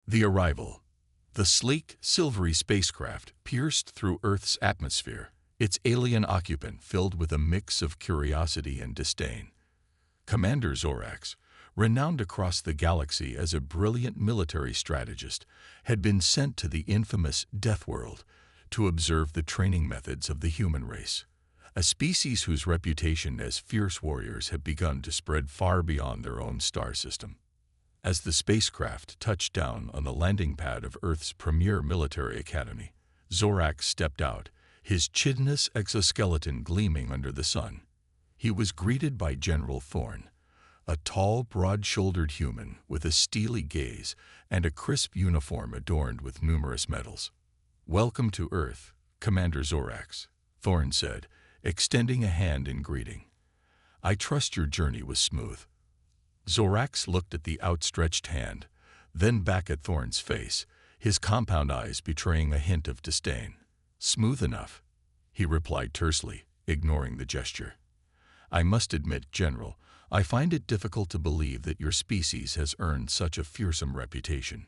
The arrival. The sleek, silvery spacecraft pierced through Earth's atmosphere, its alien occupant filled with a mix of curiosity and disdain. Commander Zorax, renowned across the galaxy as a brilliant military strategist, had been sent to the infamous Deathworld to observe the training methods of the human race, a species whose reputation as fierce warriors had begun to spread far beyond their own star system. As the spacecraft touched down on the landing pad of Earth's premier military academy, Zorax stepped out, his chitinous exoskeleton gleaming under the sun. He was greeted by General Thorn, a tall, broad-shouldered human with a steely gaze and a crisp uniform adorned with numerous medals. "Welcome to Earth, Commander Zorax," Thorn said, extending a hand in greeting. "I trust your journey was smooth." Zorax looked at the outstretched hand, then back at Thorn's face, his compound eyes betraying a hint of disdain. "Smooth enough," he replied tersely, ignoring the gesture. "I must admit, General, I find it difficult to believe that your species has earned such a fearsome reputation.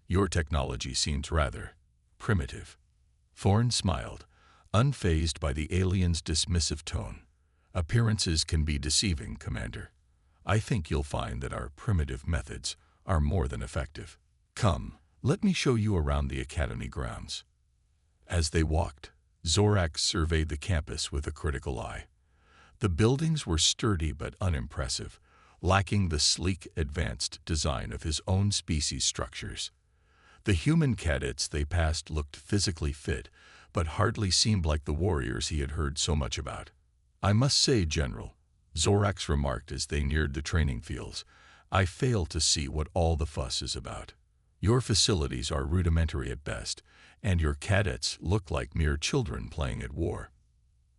Your technology seems rather primitive." Thorn smiled, unfazed by the alien's dismissive tone. "Appearances can be deceiving, Commander. I think you'll find that our primitive methods are more than effective. Come, let me show you around the Academy grounds." As they walked, Zorax surveyed the campus with a critical eye. The buildings were sturdy but unimpressive, lacking the sleek, advanced design of his own species' structures. The human cadets they passed looked physically fit, but hardly seemed like the warriors he had heard so much about. "I must say, General," Zorax remarked as they neared the training fields, "I fail to see what all the fuss is about. Your facilities are rudimentary at best, and your cadets look like mere children playing at war."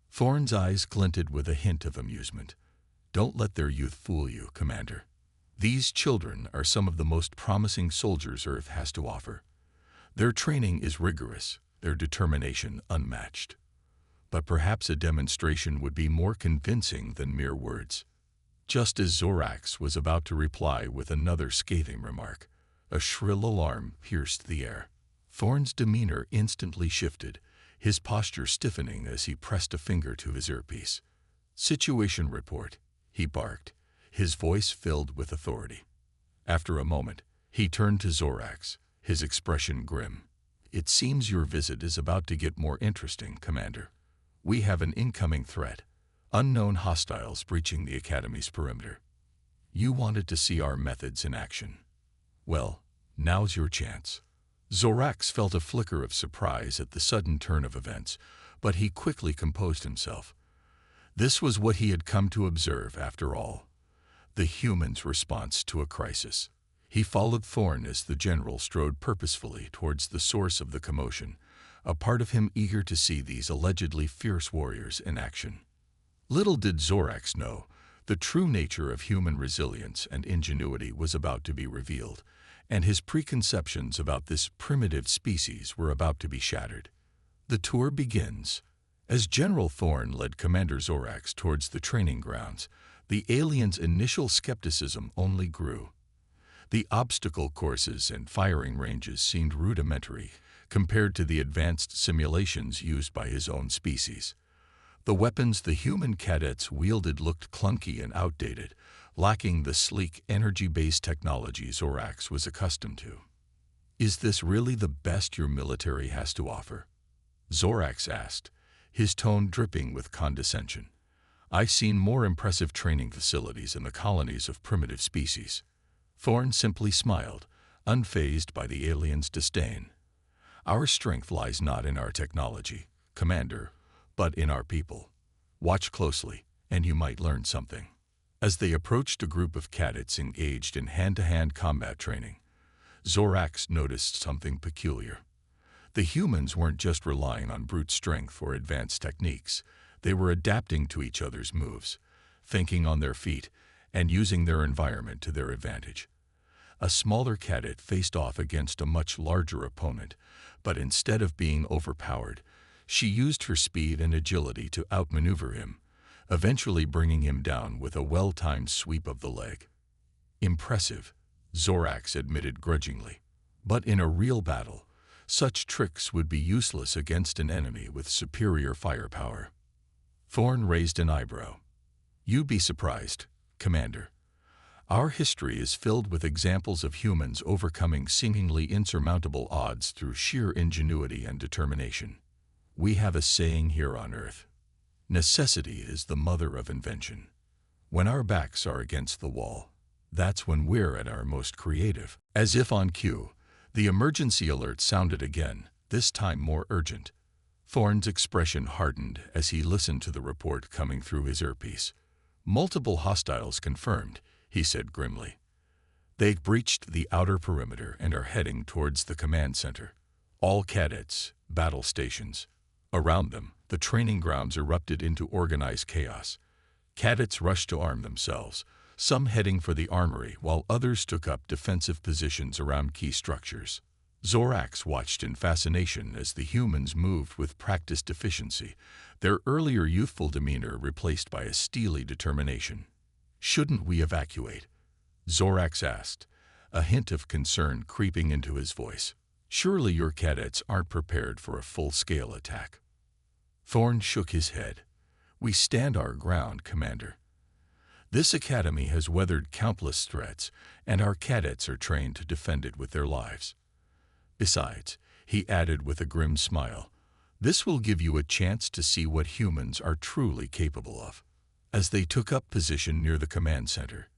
Thorn's eyes glinted with a hint of amusement. "Don't let their youth fool you, Commander. These children are some of the most promising soldiers Earth has to offer. Their training is rigorous, their determination unmatched. But perhaps a demonstration would be more convincing than mere words." Just as Zorax was about to reply with another scathing remark, a shrill alarm pierced the air. Thorn's demeanor instantly shifted, his posture stiffening as he pressed a finger to his earpiece. "Situation report," he barked, his voice filled with authority. After a moment, he turned to Zorax, his expression grim. "It seems your visit is about to get more interesting, Commander. We have an incoming threat, unknown hostiles breaching the Academy's perimeter. You wanted to see our methods in action. Well, now's your chance." Zorax felt a flicker of surprise at the sudden turn of events, but he quickly composed himself. This was what he had come to observe, after all, the humans' response to a crisis. He followed Thorn as the general strode purposefully towards the source of the commotion, a part of him eager to see these allegedly fierce warriors in action. Little did Zorax know, the true nature of human resilience and ingenuity was about to be revealed, and his preconceptions about this primitive species were about to be shattered. The tour begins. As General Thorn led Commander Zorax towards the training grounds, the alien's initial skepticism only grew. The obstacle courses and firing ranges seemed rudimentary compared to the advanced simulations used by his own species. The weapons the human cadets wielded looked clunky and outdated, lacking the sleek, energy-based technology Zorax was accustomed to. "Is this really the best your military has to offer?" Zorax asked, his tone dripping with condescension. "I've seen more impressive training facilities in the colonies of primitive species." Thorn simply smiled, unfazed by the alien's disdain. "Our strength lies not in our technology, Commander, but in our people. Watch closely, and you might learn something." As they approached a group of cadets engaged in hand-to-hand combat training, Zorax noticed something peculiar. The humans weren't just relying on brute strength or advanced techniques. They were adapting to each other's moves, thinking on their feet, and using their environment to their advantage. A smaller cadet faced off against a much larger opponent, but instead of being overpowered, she used her speed and agility to outmaneuver him, eventually bringing him down with a well-timed sweep of the leg. "Impressive," Zorax admitted grudgingly. But in a real battle, such tricks would be useless against an enemy with superior firepower. Thorn raised an eyebrow. You'd be surprised, Commander. Our history is filled with examples of humans overcoming seemingly insurmountable odds through sheer ingenuity and determination. We have a saying here on Earth: necessity is the mother of invention. When our backs are against the wall, that's when we're at our most creative. As if on cue, the emergency alert sounded again, this time more urgent. Thorn's expression hardened as he listened to the report coming through his earpiece. Multiple hostiles confirmed, he said grimly. They've breached the outer perimeter and are heading towards the command center. All cadets, battle stations. Around them, the training grounds erupted into organized chaos. Cadets rushed to arm themselves, some heading for the armory while others took up defensive positions around key structures. Zorax watched in fascination as the humans moved with practiced efficiency, their earlier youthful demeanor replaced by a steely determination. "Shouldn't we evacuate?" Zorax asked, a hint of concern creeping into his voice. "Surely your cadets aren't prepared for a full-scale attack." Thorn shook his head. "We stand our ground, Commander. This academy has weathered countless threats, and our cadets are trained to defend it with their lives. Besides," he added with a grim smile, "this will give you a chance to see what humans are truly capable of." As they took up position near the command center,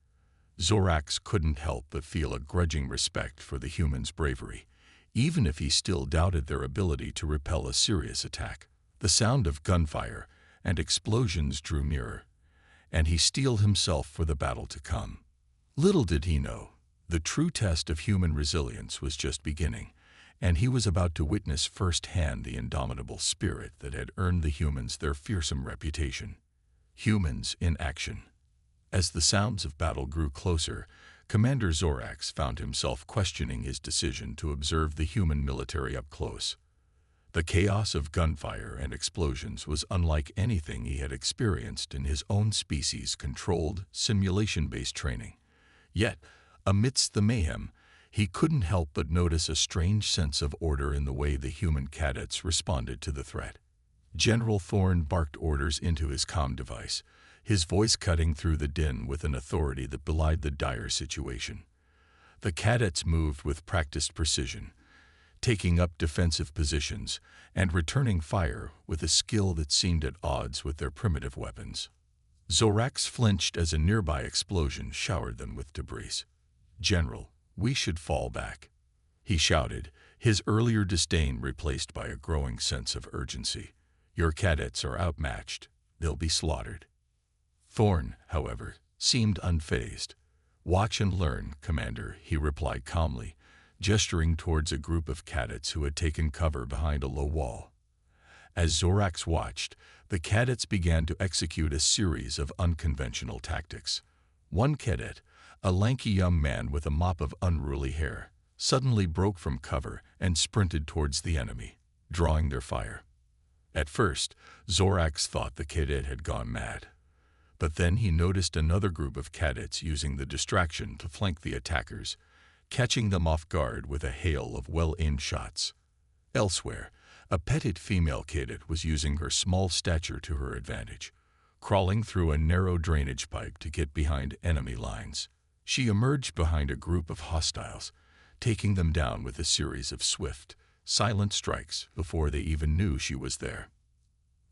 Zorax couldn't help but feel a grudging respect for the humans' bravery, even if he still doubted their ability to repel a serious attack. The sound of gunfire and explosions drew nearer, and he steeled himself for the battle to come. Little did he know, the true test of human resilience was just beginning, and he was about to witness firsthand the indomitable spirit that had earned the humans their fearsome reputation. Humans in action. As the sounds of battle grew closer, Commander Zorax found himself questioning his decision to observe the human military up close. The chaos of gunfire and explosions was unlike anything he had experienced in his own species' controlled, simulation-based training. Yet, amidst the mayhem, he couldn't help but notice a strange sense of order in the way the human cadets responded to the threat. General Thorn barked orders into his comm device, his voice cutting through the din with an authority that belied the dire situation. The cadets moved with practiced precision, taking up defensive positions and returning fire with a skill that seemed at odds with their primitive weapons. Zorax flinched as a nearby explosion showered them with debris. "General, we should fall back," he shouted, his earlier disdain replaced by a growing sense of urgency. "Your cadets are outmatched. They'll be slaughtered." Thorn, however, seemed unfazed. "Watch and learn, Commander," he replied calmly, gesturing towards a group of cadets who had taken cover behind a low wall. As Zorax watched, the cadets began to execute a series of unconventional tactics. One cadet, a lanky young man with a mop of unruly hair, suddenly broke from cover and sprinted towards the enemy, drawing their fire. At first, Zorax thought the cadet had gone mad. But then he noticed another group of cadets using the distraction to flank the attackers, catching them off guard with a hail of well-aimed shots. Elsewhere, a petite female cadet was using her small stature to her advantage, crawling through a narrow drainage pipe to get behind enemy lines. She emerged behind a group of hostiles, taking them down with a series of swift, silent strikes before they even knew she was there.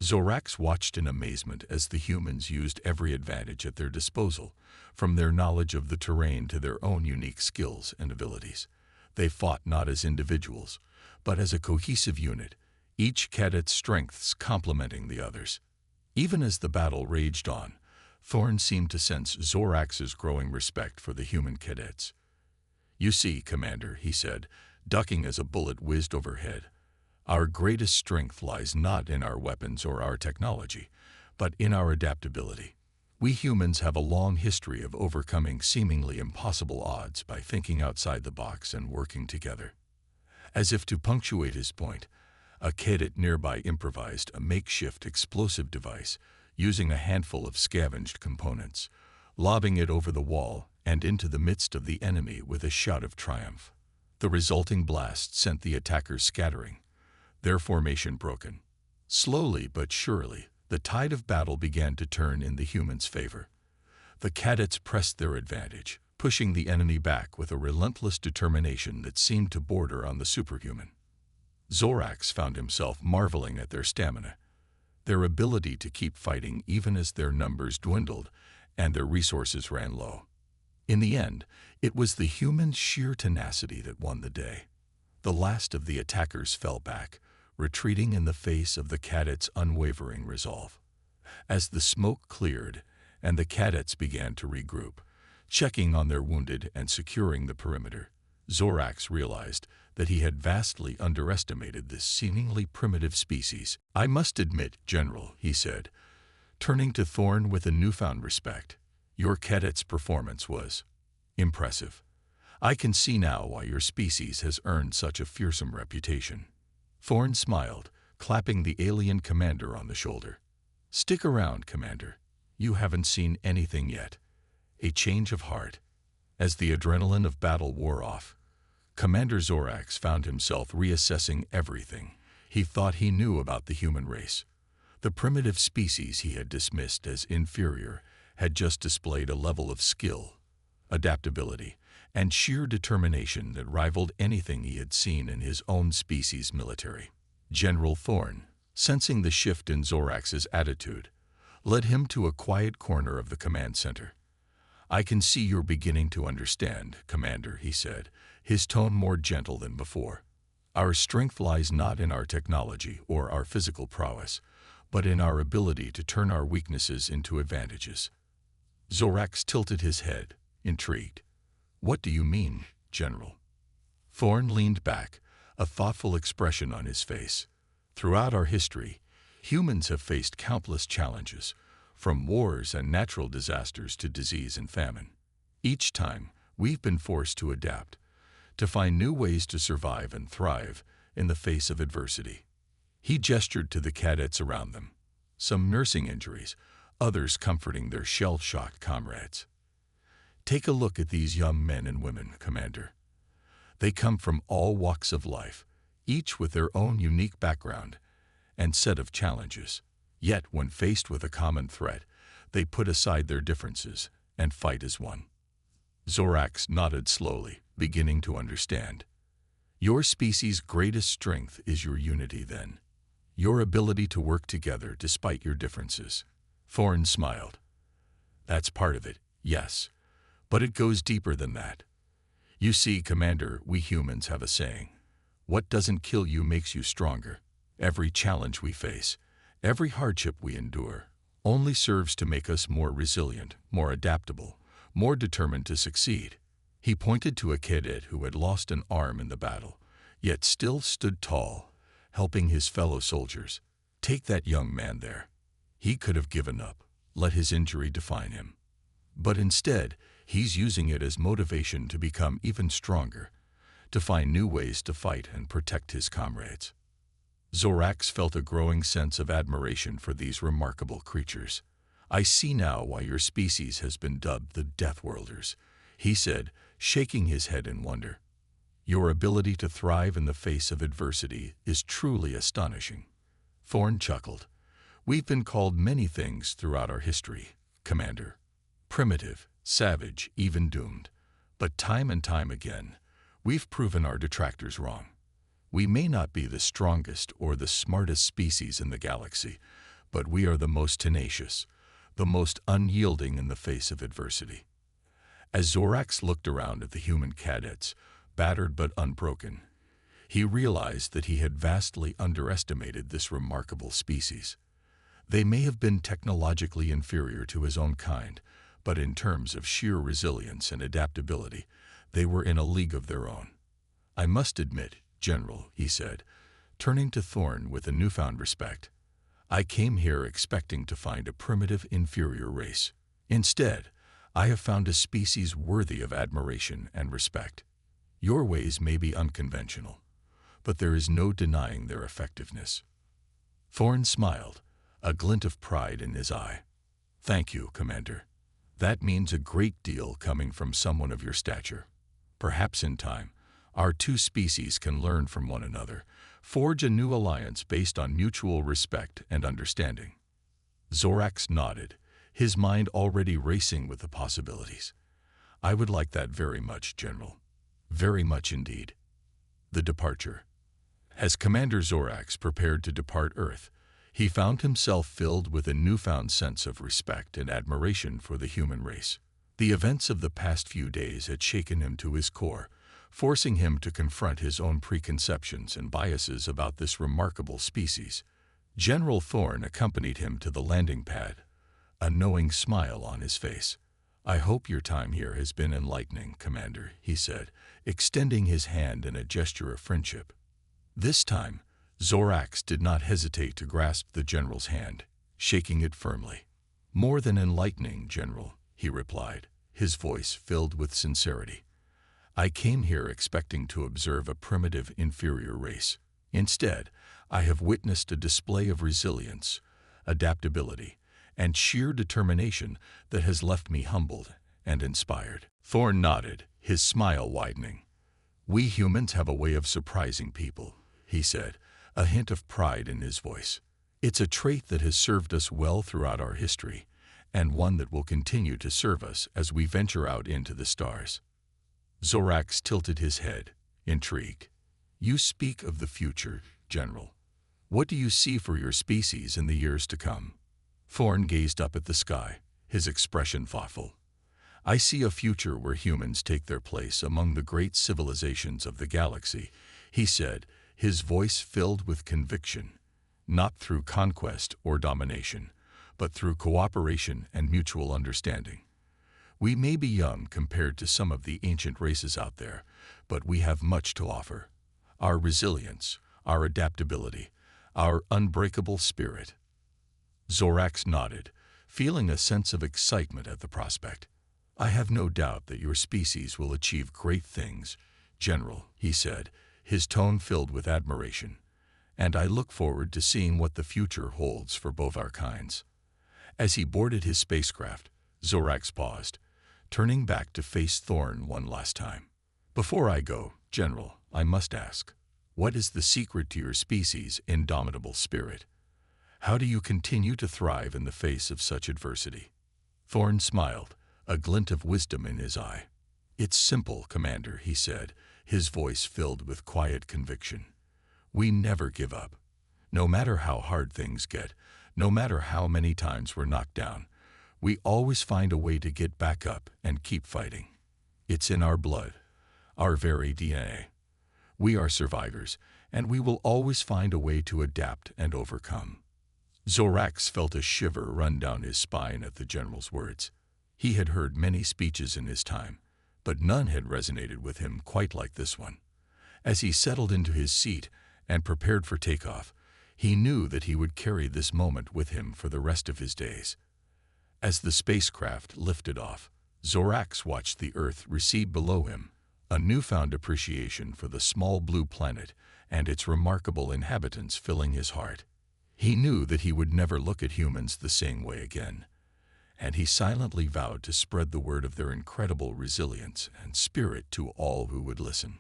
Zorax watched in amazement as the humans used every advantage at their disposal, from their knowledge of the terrain to their own unique skills and abilities. They fought not as individuals, but as a cohesive unit, each cadet's strengths complementing the others. Even as the battle raged on, Thorn seemed to sense Zorax's growing respect for the human cadets. "You see, Commander," he said, ducking as a bullet whizzed overhead, "our greatest strength lies not in our weapons or our technology, but in our adaptability. We humans have a long history of overcoming seemingly impossible odds by thinking outside the box and working together." As if to punctuate his point, a cadet nearby improvised a makeshift explosive device using a handful of scavenged components, lobbing it over the wall and into the midst of the enemy with a shout of triumph. The resulting blast sent the attackers scattering, their formation broken. Slowly but surely, the tide of battle began to turn in the humans' favor. The cadets pressed their advantage, pushing the enemy back with a relentless determination that seemed to border on the superhuman. Zorax found himself marveling at their stamina, their ability to keep fighting even as their numbers dwindled and their resources ran low. In the end, it was the human's sheer tenacity that won the day. The last of the attackers fell back, retreating in the face of the cadets' unwavering resolve. As the smoke cleared and the cadets began to regroup, checking on their wounded and securing the perimeter, Zorax realized that he had vastly underestimated this seemingly primitive species. "I must admit, General," he said, turning to Thorn with a newfound respect, "your cadet's performance was impressive. I can see now why your species has earned such a fearsome reputation." Thorn smiled, clapping the alien commander on the shoulder. "Stick around, Commander. You haven't seen anything yet." A change of heart. As the adrenaline of battle wore off, Commander Zorax found himself reassessing everything he thought he knew about the human race. The primitive species he had dismissed as inferior had just displayed a level of skill, adaptability, and sheer determination that rivaled anything he had seen in his own species' military. General Thorn, sensing the shift in Zorax's attitude, led him to a quiet corner of the command center. "I can see you're beginning to understand, Commander," he said, his tone more gentle than before. "Our strength lies not in our technology or our physical prowess, but in our ability to turn our weaknesses into advantages." Zorax tilted his head, intrigued. "What do you mean, General?" Thorn leaned back, a thoughtful expression on his face. "Throughout our history, humans have faced countless challenges, from wars and natural disasters to disease and famine. Each time, we've been forced to adapt, to find new ways to survive and thrive in the face of adversity." He gestured to the cadets around them, some nursing injuries, others comforting their shell-shocked comrades. "Take a look at these young men and women, Commander. They come from all walks of life, each with their own unique background and set of challenges. Yet, when faced with a common threat, they put aside their differences and fight as one." Zorax nodded slowly, beginning to understand. "Your species' greatest strength is your unity, then. Your ability to work together despite your differences." Thorn smiled. "That's part of it, yes. But it goes deeper than that. You see, Commander, we humans have a saying. What doesn't kill you makes you stronger. Every challenge we face, every hardship we endure, only serves to make us more resilient, more adaptable, more determined to succeed." He pointed to a cadet who had lost an arm in the battle, yet still stood tall, helping his fellow soldiers. "Take that young man there. He could have given up, let his injury define him. But instead, he's using it as motivation to become even stronger, to find new ways to fight and protect his comrades." Zorax felt a growing sense of admiration for these remarkable creatures. "I see now why your species has been dubbed the Deathworlders," he said, shaking his head in wonder. "Your ability to thrive in the face of adversity is truly astonishing." Thorn chuckled. "We've been called many things throughout our history, Commander. Primitive, savage, even doomed. But time and time again, we've proven our detractors wrong. We may not be the strongest or the smartest species in the galaxy, but we are the most tenacious, the most unyielding in the face of adversity." As Zorax looked around at the human cadets, battered but unbroken, he realized that he had vastly underestimated this remarkable species. They may have been technologically inferior to his own kind, but in terms of sheer resilience and adaptability, they were in a league of their own. "I must admit, General," he said, turning to Thorn with a newfound respect, "I came here expecting to find a primitive, inferior race. Instead, I have found a species worthy of admiration and respect. Your ways may be unconventional, but there is no denying their effectiveness." Thorn smiled, a glint of pride in his eye. "Thank you, Commander. That means a great deal coming from someone of your stature. Perhaps in time, Our two species can learn from one another, forge a new alliance based on mutual respect and understanding. Zorax nodded, his mind already racing with the possibilities. I would like that very much, General. Very much indeed. The departure. As Commander Zorax prepared to depart Earth, he found himself filled with a newfound sense of respect and admiration for the human race. The events of the past few days had shaken him to his core, forcing him to confront his own preconceptions and biases about this remarkable species. General Thorn accompanied him to the landing pad, a knowing smile on his face. I hope your time here has been enlightening, Commander, he said, extending his hand in a gesture of friendship. This time, Zorax did not hesitate to grasp the General's hand, shaking it firmly. More than enlightening, General, he replied, his voice filled with sincerity. I came here expecting to observe a primitive, inferior race. Instead, I have witnessed a display of resilience, adaptability, and sheer determination that has left me humbled and inspired. Thorn nodded, his smile widening. We humans have a way of surprising people, he said, a hint of pride in his voice. It's a trait that has served us well throughout our history, and one that will continue to serve us as we venture out into the stars. Zorax tilted his head, intrigued. You speak of the future, General. What do you see for your species in the years to come? Thorn gazed up at the sky, his expression thoughtful. I see a future where humans take their place among the great civilizations of the galaxy, he said, his voice filled with conviction, not through conquest or domination, but through cooperation and mutual understanding. We may be young compared to some of the ancient races out there, but we have much to offer. Our resilience, our adaptability, our unbreakable spirit. Zorax nodded, feeling a sense of excitement at the prospect. I have no doubt that your species will achieve great things, General, he said, his tone filled with admiration, and I look forward to seeing what the future holds for both our kinds. As he boarded his spacecraft, Zorax paused, turning back to face Thorn one last time. Before I go, General, I must ask, what is the secret to your species' indomitable spirit? How do you continue to thrive in the face of such adversity? Thorn smiled, a glint of wisdom in his eye. It's simple, Commander, he said, his voice filled with quiet conviction. We never give up. No matter how hard things get, no matter how many times we're knocked down, we always find a way to get back up and keep fighting. It's in our blood, our very DNA. We are survivors, and we will always find a way to adapt and overcome. Zorax felt a shiver run down his spine at the General's words. He had heard many speeches in his time, but none had resonated with him quite like this one. As he settled into his seat and prepared for takeoff, he knew that he would carry this moment with him for the rest of his days. As the spacecraft lifted off, Zorax watched the Earth recede below him, a newfound appreciation for the small blue planet and its remarkable inhabitants filling his heart. He knew that he would never look at humans the same way again, and he silently vowed to spread the word of their incredible resilience and spirit to all who would listen.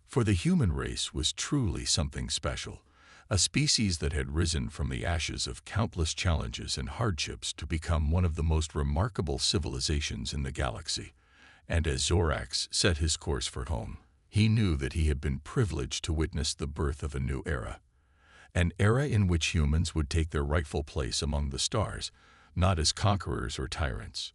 For the human race was truly something special, a species that had risen from the ashes of countless challenges and hardships to become one of the most remarkable civilizations in the galaxy. And as Zorax set his course for home, he knew that he had been privileged to witness the birth of a new era. An era in which humans would take their rightful place among the stars, not as conquerors or tyrants,